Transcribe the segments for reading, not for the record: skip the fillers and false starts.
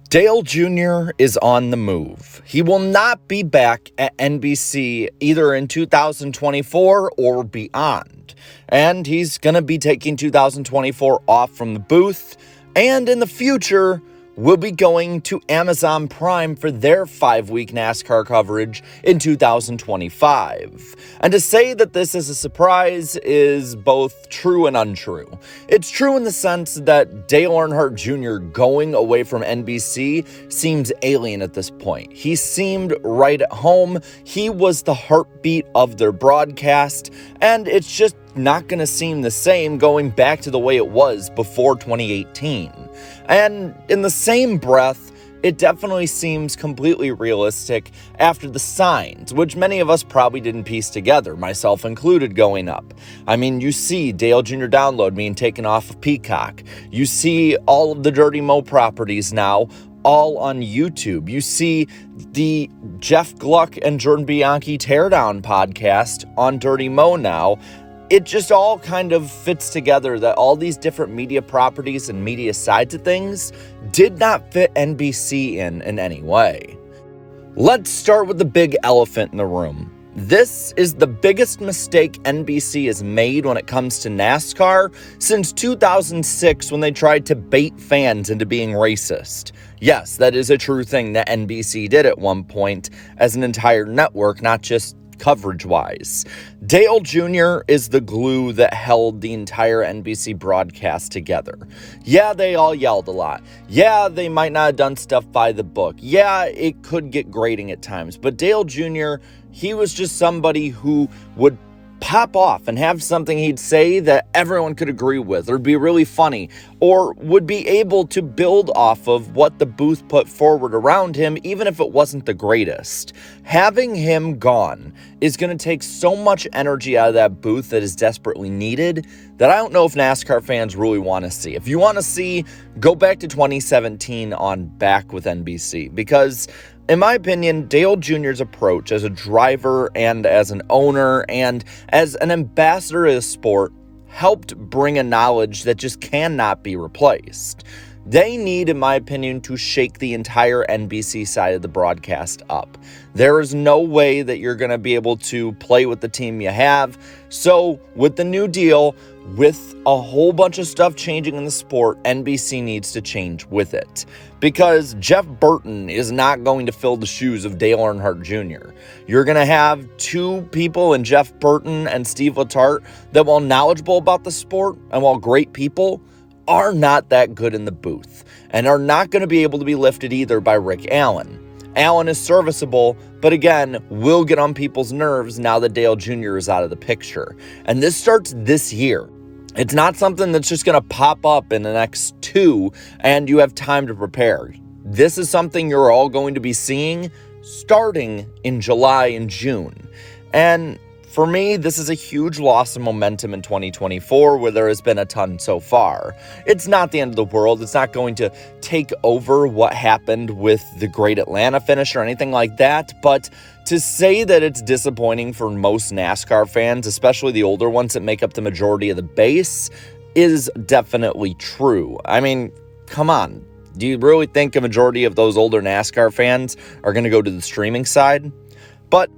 Dale Jr. is on the move. He will not be back at NBC either in 2024 or beyond. And he's going to be taking 2024 off from the booth. And in the future, we'll be going to Amazon Prime for their 5-week NASCAR coverage in 2025. And to say that this is a surprise is both true and untrue. It's true in the sense that Dale Earnhardt Jr. going away from NBC seems alien at this point. He seemed right at home. He was the heartbeat of their broadcast, and it's just not going to seem the same going back to the way it was before 2018. And in the same breath, it definitely seems completely realistic after the signs, which many of us probably didn't piece together, myself included, going up. I mean, you see Dale Jr. Download being taken off of Peacock. You see all of the Dirty Mo properties now all on YouTube. You see the Jeff Gluck and Jordan Bianchi Teardown podcast on Dirty Mo now. It just all kind of fits together that all these different media properties and media sides of things did not fit NBC in any way. Let's start with the big elephant in the room. This is the biggest mistake NBC has made when it comes to NASCAR since 2006 when they tried to bait fans into being racist. Yes, that is a true thing that NBC did at one point as an entire network, not just coverage-wise. Dale Jr. is the glue that held the entire NBC broadcast together. Yeah, they all yelled a lot. Yeah, they might not have done stuff by the book. Yeah, it could get grating at times. But Dale Jr., he was just somebody who would pop off and have something he'd say that everyone could agree with or be really funny or would be able to build off of what the booth put forward around him, even if it wasn't the greatest. Having him gone is going to take so much energy out of that booth that is desperately needed that I don't know if NASCAR fans really want to see. If you want to see, go back to 2017 on Back with NBC, because in my opinion, Dale Jr.'s approach as a driver and as an owner and as an ambassador of the sport helped bring a knowledge that just cannot be replaced. They need, in my opinion, to shake the entire NBC side of the broadcast up. There is no way that you're going to be able to play with the team you have. So with the new deal, with a whole bunch of stuff changing in the sport, NBC needs to change with it. Because Jeff Burton is not going to fill the shoes of Dale Earnhardt Jr. You're going to have two people in Jeff Burton and Steve Letarte that, while knowledgeable about the sport and while great people, are not that good in the booth and are not going to be able to be lifted either by Rick Allen. Allen is serviceable, but again, will get on people's nerves now that Dale Jr. is out of the picture. And this starts this year. It's not something that's just going to pop up in the next 2 and you have time to prepare. This is something you're all going to be seeing starting in July and June. And for me, this is a huge loss of momentum in 2024 where there has been a ton so far. It's not the end of the world. It's not going to take over what happened with the Great Atlanta finish or anything like that. But to say that it's disappointing for most NASCAR fans, especially the older ones that make up the majority of the base, is definitely true. I mean, come on. Do you really think a majority of those older NASCAR fans are going to go to the streaming side? But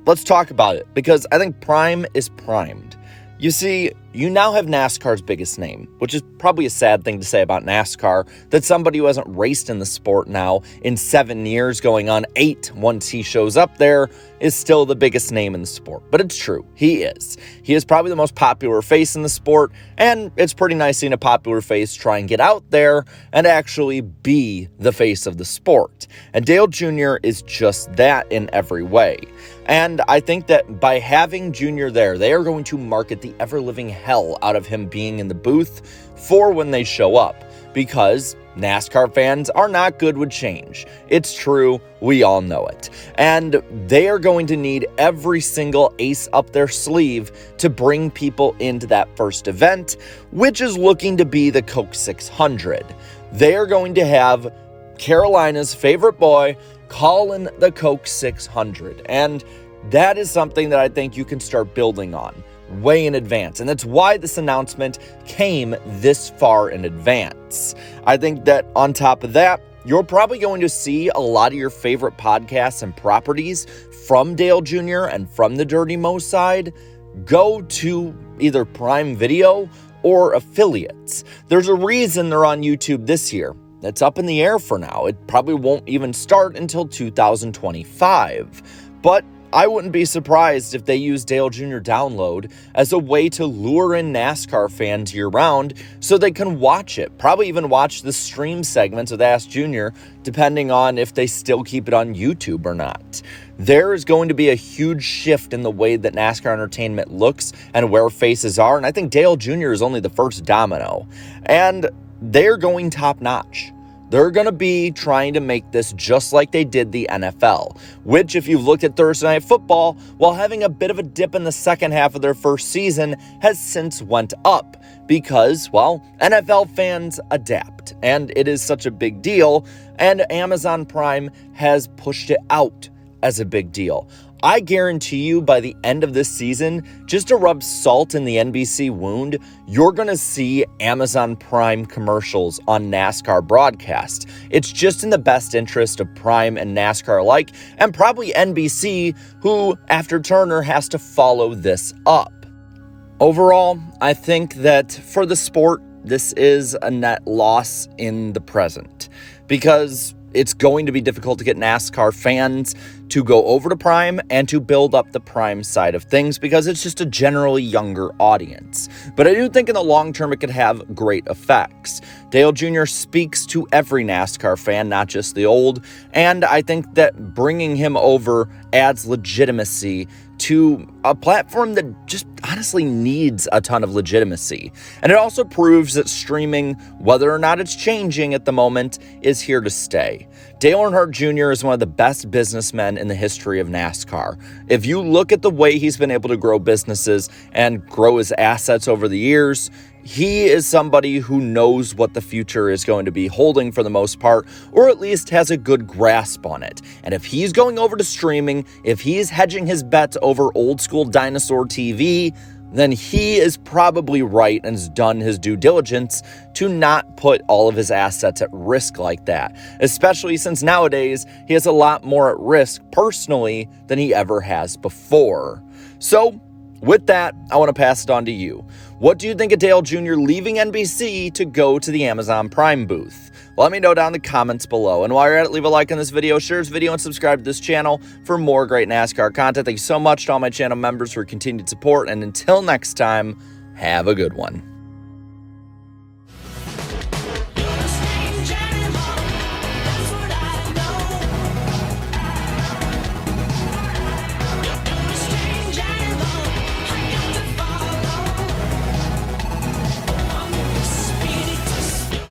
let's talk about it, because I think Prime is primed. You see, you now have NASCAR's biggest name, which is probably a sad thing to say about NASCAR, that somebody who hasn't raced in the sport now in 7 years, going on 8 once he shows up there, is still the biggest name in the sport. But it's true. He is. He is probably the most popular face in the sport, and it's pretty nice seeing a popular face try and get out there and actually be the face of the sport. And Dale Jr. is just that in every way. And I think that by having Jr. there, they are going to market the ever-living hell out of him being in the booth for when they show up, because NASCAR fans are not good with change. It's true. We all know it. And they are going to need every single ace up their sleeve to bring people into that first event, which is looking to be the Coke 600. They are going to have Carolina's favorite boy calling the Coke 600. And that is something that I think you can start building on way in advance. And that's why this announcement came this far in advance. I think that on top of that, you're probably going to see a lot of your favorite podcasts and properties from Dale Jr. and from the Dirty Mo side go to either Prime Video or affiliates. There's a reason they're on YouTube this year. That's up in the air for now. It probably won't even start until 2025. But I wouldn't be surprised if they use Dale Jr. Download as a way to lure in NASCAR fans year-round so they can watch it. Probably even watch the stream segments with Ask Jr., depending on if they still keep it on YouTube or not. There is going to be a huge shift in the way that NASCAR entertainment looks and where faces are, and I think Dale Jr. is only the first domino. And they're going top-notch. They're going to be trying to make this just like they did the NFL, which, if you've looked at Thursday Night Football, while having a bit of a dip in the second half of their first season, has since went up because, well, NFL fans adapt, and it is such a big deal, and Amazon Prime has pushed it out as a big deal. I guarantee you by the end of this season, just to rub salt in the NBC wound, you're going to see Amazon Prime commercials on NASCAR broadcast. It's just in the best interest of Prime and NASCAR alike, and probably NBC, who, after Turner, has to follow this up. Overall, I think that for the sport, this is a net loss in the present, because it's going to be difficult to get NASCAR fans to go over to Prime and to build up the Prime side of things because it's just a generally younger audience. But I do think in the long term it could have great effects. Dale Jr. speaks to every NASCAR fan, not just the old, and I think that bringing him over adds legitimacy to a platform that just honestly needs a ton of legitimacy. And it also proves that streaming, whether or not it's changing at the moment, is here to stay. Dale Earnhardt Jr. is one of the best businessmen in the history of NASCAR. If you look at the way he's been able to grow businesses and grow his assets over the years, he is somebody who knows what the future is going to be holding for the most part, or at least has a good grasp on it. And if he's going over to streaming, if he's hedging his bets over old school dinosaur TV, then he is probably right and has done his due diligence to not put all of his assets at risk like that, especially since nowadays he has a lot more at risk personally than he ever has before. So, with that, I want to pass it on to you. What do you think of Dale Jr. leaving NBC to go to the Amazon Prime booth? Let me know down in the comments below. And while you're at it, leave a like on this video, share this video, and subscribe to this channel for more great NASCAR content. Thank you so much to all my channel members for your continued support. And until next time, have a good one.